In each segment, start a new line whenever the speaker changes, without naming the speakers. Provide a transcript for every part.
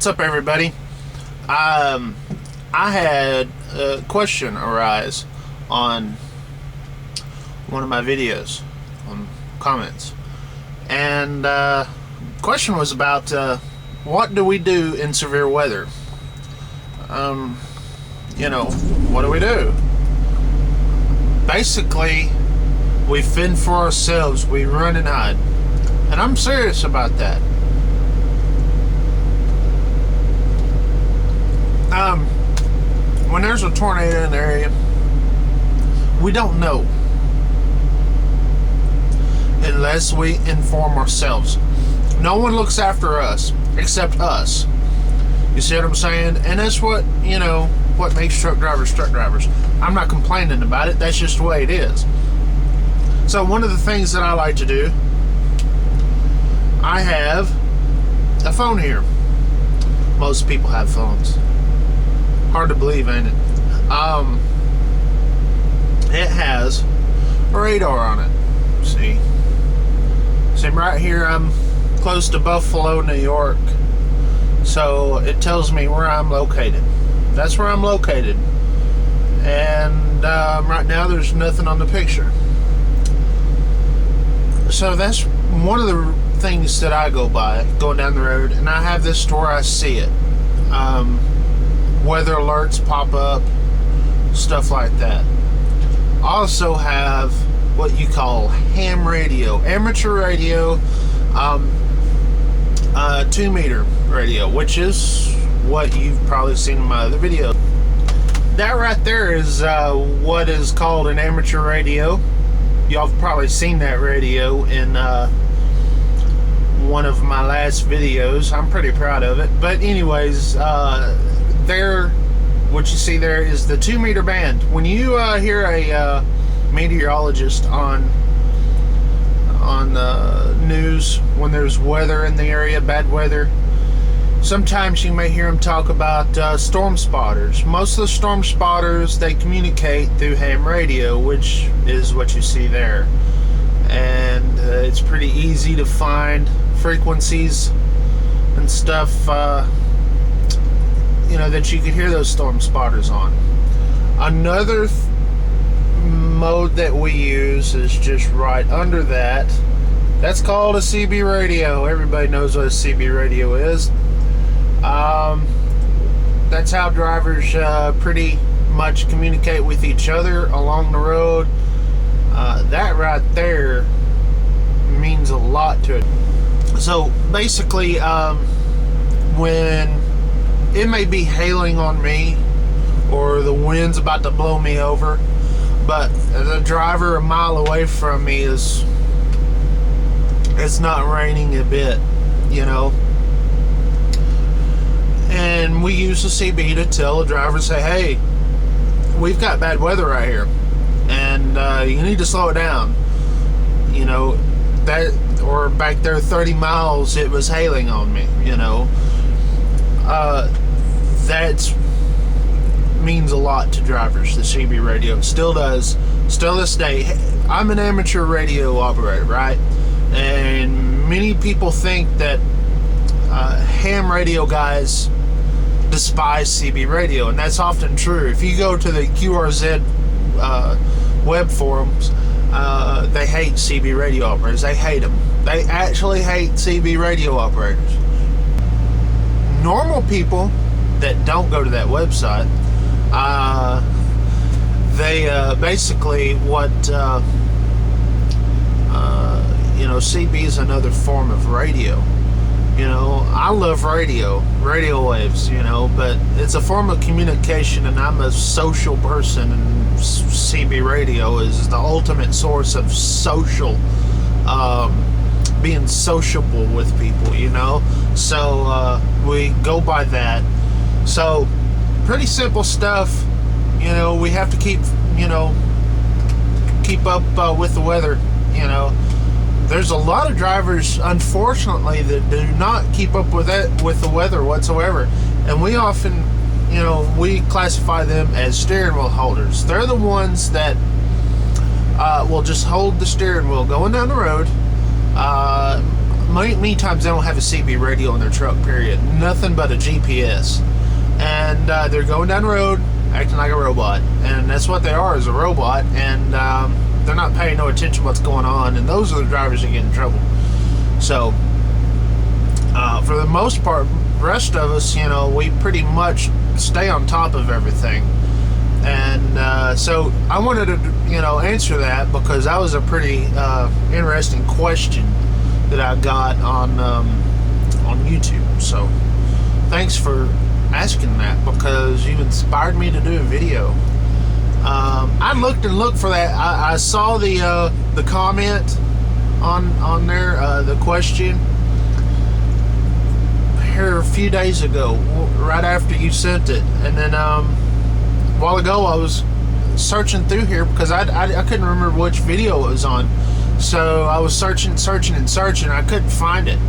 What's up, everybody? I had a question arise on one of my videos, on comments, and the question was about what do we do in severe weather? What do we do? Basically, we fend for ourselves. We run and hide, and I'm serious about that. When there's a tornado in the area, we don't know unless we inform ourselves. No one looks after us except us. You see what I'm saying? And that's what makes truck drivers truck drivers. I'm not complaining about it. That's just the way it is. So one of the things that I like to do, I have a phone here. Most people have phones. Hard to believe, ain't it? It has a radar on it. See right here, I'm close to Buffalo, New York, so it tells me where I'm located. That's where I'm located, and right now there's nothing on the picture. So that's one of the things that I go by going down the road, and I have this to where I see it. Weather alerts pop up, stuff like that. I also have what you call ham radio, amateur radio, 2-meter radio, which is what you've probably seen in my other video. That right there is what is called an amateur radio. Y'all have probably seen that radio in one of my last videos. I'm pretty proud of it. But anyways, what you see there is the 2-meter band. When you hear a meteorologist on the news, when there's weather in the area, bad weather, sometimes you may hear them talk about storm spotters. Most of the storm spotters, they communicate through ham radio, which is what you see there. And it's pretty easy to find frequencies and stuff that you could hear those storm spotters on. Another mode that we use is just right under that. That's called a CB radio. Everybody knows what a CB radio is. That's how drivers pretty much communicate with each other along the road. That right there means a lot to it. So basically, when it may be hailing on me or the wind's about to blow me over, but the driver a mile away from me it's not raining a bit, and we use the CB to tell the driver, say, hey, we've got bad weather right here, and you need to slow it down. Or back there 30 miles it was hailing on me. That means a lot to drivers, the CB radio. Still does. Still this day. I'm an amateur radio operator, right? And many people think that ham radio guys despise CB radio, and that's often true. If you go to the QRZ web forums, they hate CB radio operators. They hate them. They actually hate CB radio operators. Normal people that don't go to that website, they basically CB is another form of radio. I love radio waves, but it's a form of communication, and I'm a social person, and CB radio is the ultimate source of social, being sociable with people, so we go by that. So pretty simple stuff. We have to keep up with the weather. There's a lot of drivers, unfortunately, that do not keep up with the weather whatsoever, and we often, we classify them as steering wheel holders. They're the ones that will just hold the steering wheel going down the road. many times they don't have a CB radio in their truck, period. Nothing but a GPS. And they're going down the road acting like a robot. And that's what they are, is a robot. And they're not paying no attention to what's going on. And those are the drivers that get in trouble. So, for the most part, the rest of us, you know, we pretty much stay on top of everything. And so I wanted to, you know, answer that because that was a pretty interesting question that I got on YouTube. So thanks for asking that, because you inspired me to do a video. I looked and looked for that. I saw the comment on there, the question here a few days ago, right after you sent it, and then a while ago I was searching through here because I couldn't remember which video it was on, so I was searching. I couldn't find it,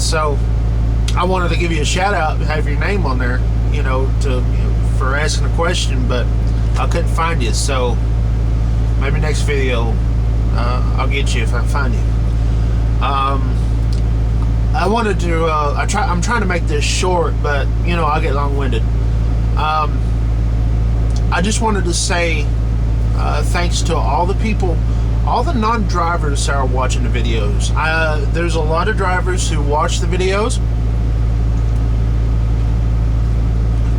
so I wanted to give you a shout out, have your name on there, you know, for asking a question, but I couldn't find you. So maybe next video I'll get you if I find you. I wanted to I'm trying to make this short, but you know, I'll get long-winded. I just wanted to say thanks to all the people, all the non-drivers that are watching the videos. There's a lot of drivers who watch the videos.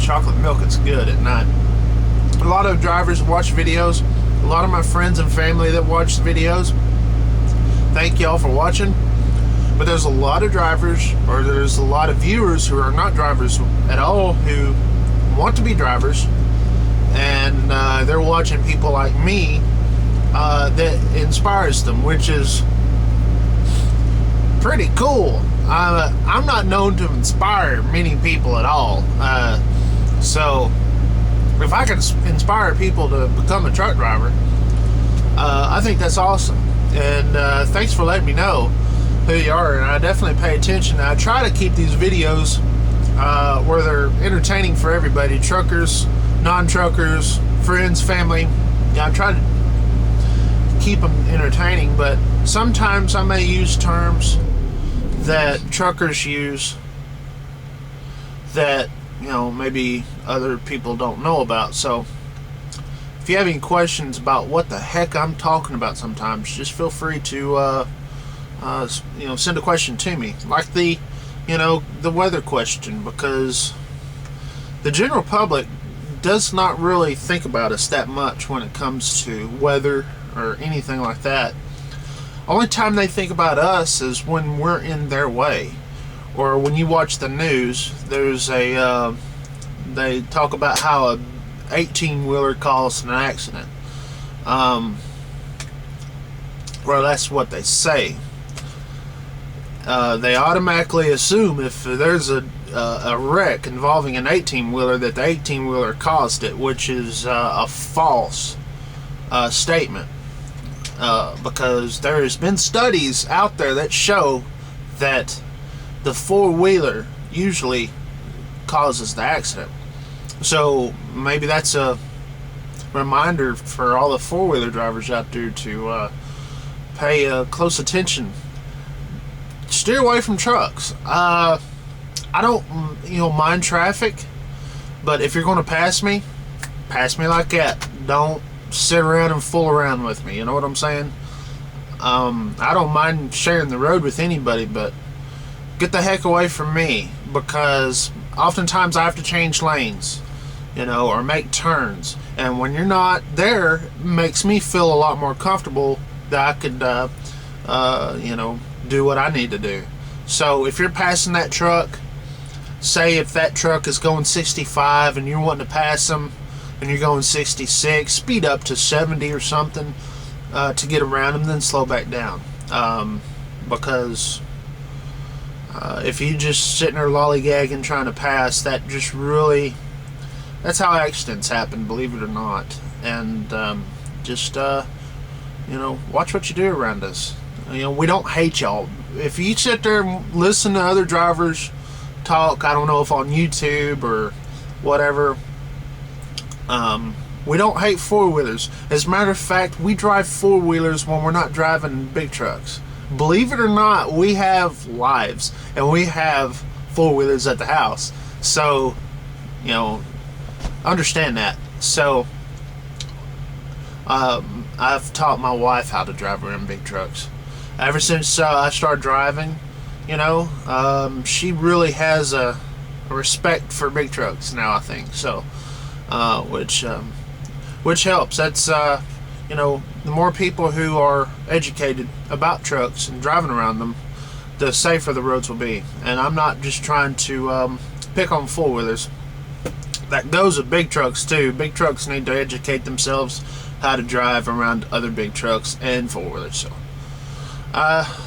Chocolate milk, it's good at night. A lot of drivers watch videos. A lot of my friends and family that watch the videos. Thank y'all for watching. But there's a lot of drivers, or there's a lot of viewers who are not drivers at all, who want to be drivers, and they're watching people like me that inspires them, which is pretty cool. I'm not known to inspire many people at all, so if I can inspire people to become a truck driver, I think that's awesome. And thanks for letting me know who you are, and I definitely pay attention. I try to keep these videos where they're entertaining for everybody, truckers, non-truckers, friends, family. Yeah, I try to keep them entertaining, but sometimes I may use terms that truckers use that, you know, maybe other people don't know about. So if you have any questions about what the heck I'm talking about sometimes, just feel free to you know, send a question to me, like the weather question, because the general public does not really think about us that much when it comes to weather or anything like that. Only time they think about us is when we're in their way, or when you watch the news. There's they talk about how a 18-wheeler caused an accident. Well, that's what they say. They automatically assume if there's a wreck involving an 18-wheeler that the 18-wheeler caused it, which is a false statement, because there has been studies out there that show that the four-wheeler usually causes the accident. So maybe that's a reminder for all the four-wheeler drivers out there to pay close attention. Steer away from trucks. I don't, mind traffic, but if you're going to pass me like that. Don't sit around and fool around with me. You know what I'm saying? I don't mind sharing the road with anybody, but get the heck away from me, because oftentimes I have to change lanes, or make turns, and when you're not there, it makes me feel a lot more comfortable that I could, do what I need to do. So if you're passing that truck, say if that truck is going 65 and you're wanting to pass them and you're going 66, speed up to 70 or something to get around them, then slow back down, because if you just sitting there lollygagging trying to pass, that's how accidents happen, believe it or not. And just watch what you do around us. We don't hate y'all. If you sit there and listen to other drivers talk, I don't know if on YouTube or whatever, we don't hate four-wheelers. As a matter of fact, we drive four-wheelers when we're not driving big trucks. believe it or not, we have lives and we have four-wheelers at the house. So, you know, understand that. So, I've taught my wife how to drive around big trucks. Ever since I started driving, you know, she really has a respect for big trucks now, I think. So, which helps. That's you know, the more people who are educated about trucks and driving around them, the safer the roads will be. And I'm not just trying to pick on four-wheelers. That goes with big trucks too. Big trucks need to educate themselves how to drive around other big trucks and four-wheelers. So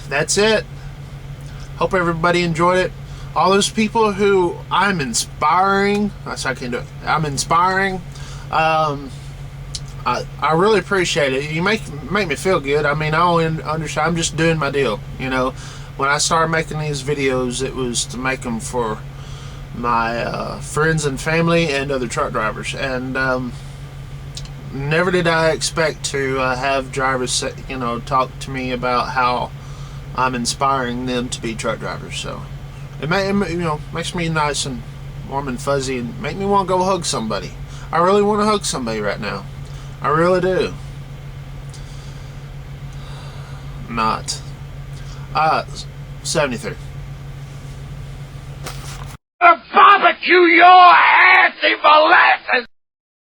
that's it. Hope everybody enjoyed it. All those people who I'm inspiring, I can't do it. I'm inspiring. I really appreciate it. You make me feel good. I mean, I only understand. I'm just doing my deal. You know, when I started making these videos, it was to make them for my friends and family and other truck drivers. And never did I expect to have drivers, you know, talk to me about how I'm inspiring them to be truck drivers. So it you know, makes me nice and warm and fuzzy, and make me want to go hug somebody. I really want to hug somebody right now. I really do. Not. 73.
Barbecue your assy molasses!